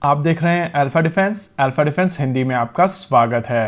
आप देख रहे हैं अल्फा डिफेंस हिंदी में आपका स्वागत है।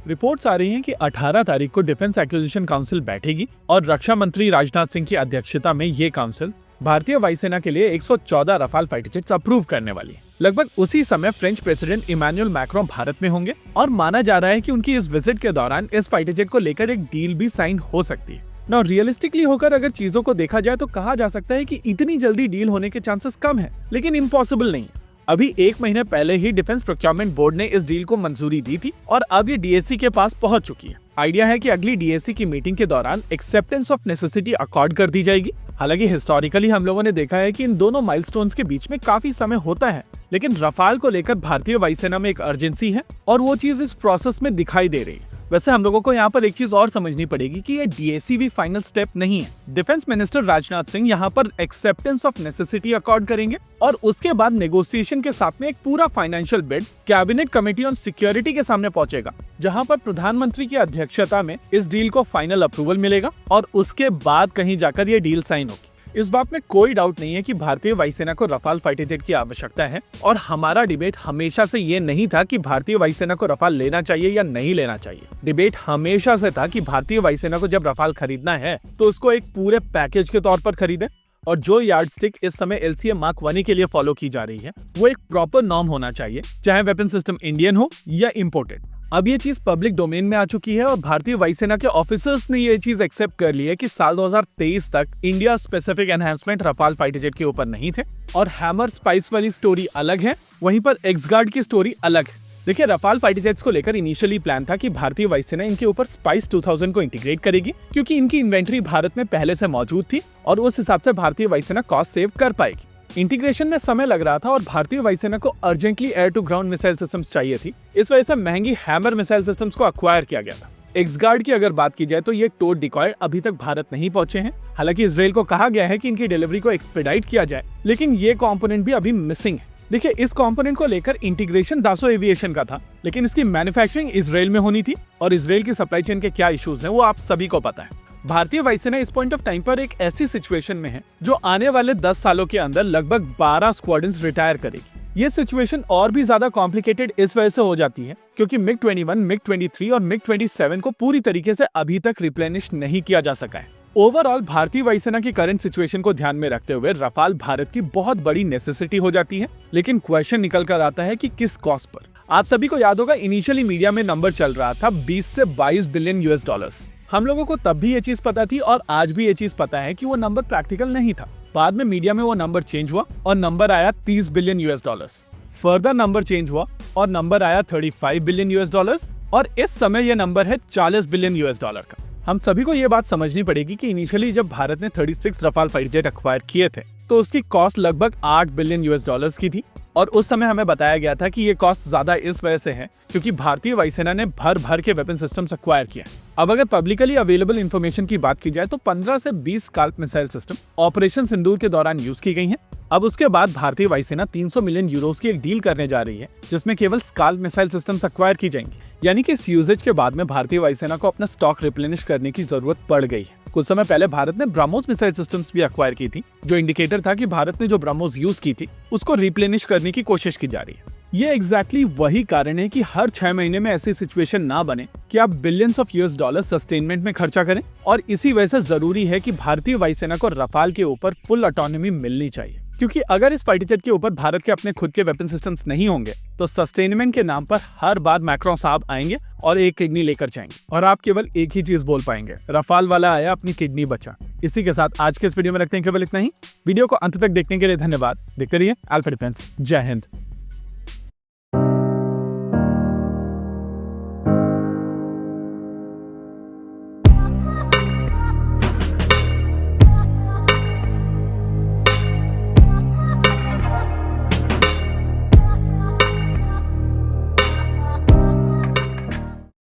रिपोर्ट्स आ रही हैं कि 18 तारीख को डिफेंस एक्विजिशन काउंसिल बैठेगी और रक्षा मंत्री राजनाथ सिंह की अध्यक्षता में ये काउंसिल भारतीय वायुसेना के लिए 114 रफाल फाइटर जेट्स अप्रूव करने वाली है। लगभग उसी समय French president Emmanuel Macron Bharat में होंगे और माना जा रहा है कि उनकी इस विजिट के दौरान इस फाइटर जेट को लेकर एक डील भी साइन हो सकती है। ना रियलिस्टिकली होकर अगर चीजों को देखा जाए तो कहा जा सकता है कि इतनी जल्दी डील होने के चांसेस कम है, लेकिन इम्पॉसिबल नहीं। अभी 1 महीने पहले ही डिफेंस प्रोक्योरमेंट बोर्ड ने इस डील को मंजूरी दी थी और अब ये डीएसी के पास पहुंच चुकी है। आइडिया है कि अगली डीएसी की मीटिंग के दौरान एक्सेप्टेंस ऑफ नेसेसिटी अकॉर्ड कर दी जाएगी। हालांकि हिस्टोरिकली हम लोगों ने देखा है कि इन दोनों माइलस्टोन्स के बीच में काफी समय होता है, लेकिन रफाल को लेकर भारतीय वायुसेना में एक अर्जेंसी है और वो चीज इस प्रोसेस में दिखाई दे रही है। वैसे हम लोगों को यहाँ पर एक चीज और समझनी पड़ेगी कि ये डीएसी भी फाइनल स्टेप नहीं है। डिफेंस मिनिस्टर राजनाथ सिंह यहाँ पर एक्सेप्टेंस ऑफ नेसेसिटी अकॉर्ड करेंगे और उसके बाद नेगोशिएशन के साथ में एक पूरा financial bid cabinet committee on security के सामने पहुंचेगा, जहां पर प्रधानमंत्री की अध्यक्षता में इस डील को फाइनल अप्रूवल मिलेगा और उसके बाद कहीं जाकर ये डील साइन होगी। इस बात में कोई डाउट नहीं है कि भारतीय वायुसेना को रफाल फाइटर जेट की आवश्यकता है और हमारा डिबेट हमेशा से ये नहीं था कि भारतीय वायुसेना को रफाल लेना चाहिए या नहीं लेना चाहिए। डिबेट हमेशा से था कि भारतीय वायुसेना को जब रफाल खरीदना है तो उसको एक पूरे पैकेज के तौर पर खरीदे और जो यार्डस्टिक इस समय LCA मार्क 1 के लिए फॉलो की जा रही है वो एक प्रॉपर नॉर्म होना चाहिए, चाहे वेपन सिस्टम इंडियन हो या इम्पोर्टेड। अब ये चीज पब्लिक डोमेन में आ चुकी है और भारतीय वायुसेना के ऑफिसर्स ने ये चीज एक्सेप्ट कर ली है कि साल 2023 तक India specific enhancement Rafale fighter jet के ऊपर नहीं थे और हैमर स्पाइस वाली स्टोरी अलग है, वहीं पर एक्सगार्ड की स्टोरी अलग है। देखिए, रफाल फाइटर जेट्स को लेकर इनिशियली प्लान था कि भारतीय वायुसेना इनके ऊपर स्पाइस 2000 को इंटीग्रेट करेगी, क्योंकि इनकी इन्वेंट्री भारत में पहले से मौजूद थी और उस हिसाब से भारतीय वायुसेना कॉस्ट सेव कर पाएगी। इंटीग्रेशन में समय लग रहा था और भारतीय वायुसेना को urgently air to ground missile systems चाहिए थी, इस वजह से महंगी हैमर मिसाइल सिस्टम्स को अक्वायर किया गया था। एक्सगार्ड की अगर बात की जाए तो ये टोड डिकॉय अभी तक भारत नहीं पहुंचे हैं। हालांकि इजराइल को कहा गया है कि इनकी डिलीवरी को एक्सपेडाइट किया जाए, लेकिन ये कंपोनेंट भी अभी मिसिंग है। देखिए, इस कंपोनेंट को लेकर इंटीग्रेशन दासो एविएशन का था, लेकिन इसकी मैन्युफैक्चरिंग इजराइल में होनी थी और इजराइल की सप्लाई चेन के क्या इश्यूज हैं वो आप सभी को पता है। भारतीय वायुसेना इस पॉइंट ऑफ टाइम पर एक ऐसी सिचुएशन में है जो आने वाले 10 सालों के अंदर लगभग 12 स्क्वाड्रन्स रिटायर करेगी। ये सिचुएशन और भी ज्यादा कॉम्प्लिकेटेड इस वजह से हो जाती है क्योंकि MiG-21, MiG-23 और MiG-27 को पूरी तरीके से अभी तक रिप्लेनिश नहीं किया जा सका है। ओवरऑल भारतीय वायुसेना की करंट सिचुएशन को ध्यान में रखते हुए रफाल भारत की बहुत बड़ी नेसेसिटी हो जाती है, लेकिन क्वेश्चन निकल कर आता है कि किस कॉस्ट पर। आप सभी को याद होगा, इनिशियली मीडिया में नंबर चल रहा था 20 से 22 बिलियन US डॉलर्स। हम लोगों को तब भी ये चीज पता थी और आज भी ये चीज पता है कि वो नंबर प्रैक्टिकल नहीं था। बाद में मीडिया में वो नंबर चेंज हुआ और नंबर आया 30 billion US dollars. Further number change हुआ और नंबर आया 35 बिलियन US डॉलर्स और इस समय ये नंबर है 40 बिलियन US डॉलर का। हम सभी को ये बात समझनी पड़ेगी कि इनिशियली जब भारत ने 36 रफाल फाइटर जेट एक्वायर किए थे तो उसकी कॉस्ट लगभग 8 बिलियन US डॉलर्स की थी और उस समय हमें बताया गया था कि ये कॉस्ट ज्यादा इस वजह से है क्योंकि भारतीय वायुसेना ने भर भर के वेपन सिस्टम्स एक्वायर किया। अब अगर पब्लिकली अवेलेबल इंफॉर्मेशन की बात की जाए तो 15 से 20 स्काल्प मिसाइल सिस्टम ऑपरेशन सिंदूर के दौरान यूज की गई हैं। अब उसके बाद भारतीय वायुसेना 300 मिलियन यूरोस की एक डील करने जा रही है जिसमें केवल स्काल्प मिसाइल सिस्टम्स एक्वायर की जाएंगी, यानी कि इस यूजेज के बाद में भारतीय वायुसेना को अपना स्टॉक रिप्लेनिश करने की जरूरत पड़ गई है। कुछ समय पहले भारत ने ब्रह्मोस मिसाइल सिस्टम्स भी एक्वायर की थी, जो इंडिकेटर था कि भारत ने जो ब्रह्मोस यूज की थी उसको रिप्लेनिश करने की कोशिश की जा रही है। ये एग्जैक्टली वही कारण है कि हर 6 महीने में ऐसी सिचुएशन ना बने कि आप billions of US dollar sustainment में खर्चा करें और इसी वजह से जरूरी है कि भारतीय वायुसेना को रफाल के ऊपर फुल ऑटोनॉमी मिलनी चाहिए, क्योंकि अगर इस फाइटर जेट के ऊपर भारत के अपने खुद के वेपन सिस्टम्स नहीं होंगे तो सस्टेनमेंट के नाम पर हर बार मैक्रोन साहब आएंगे और एक किडनी लेकर जाएंगे और आप केवल एक ही चीज बोल पाएंगे, रफाल वाला आया अपनी किडनी बचा। इसी के साथ आज के इस वीडियो में रखते हैं केवल इतना ही। वीडियो को अंत तक देखने के लिए धन्यवाद। देखते रहिए अल्फा डिफेंस। जय हिंद।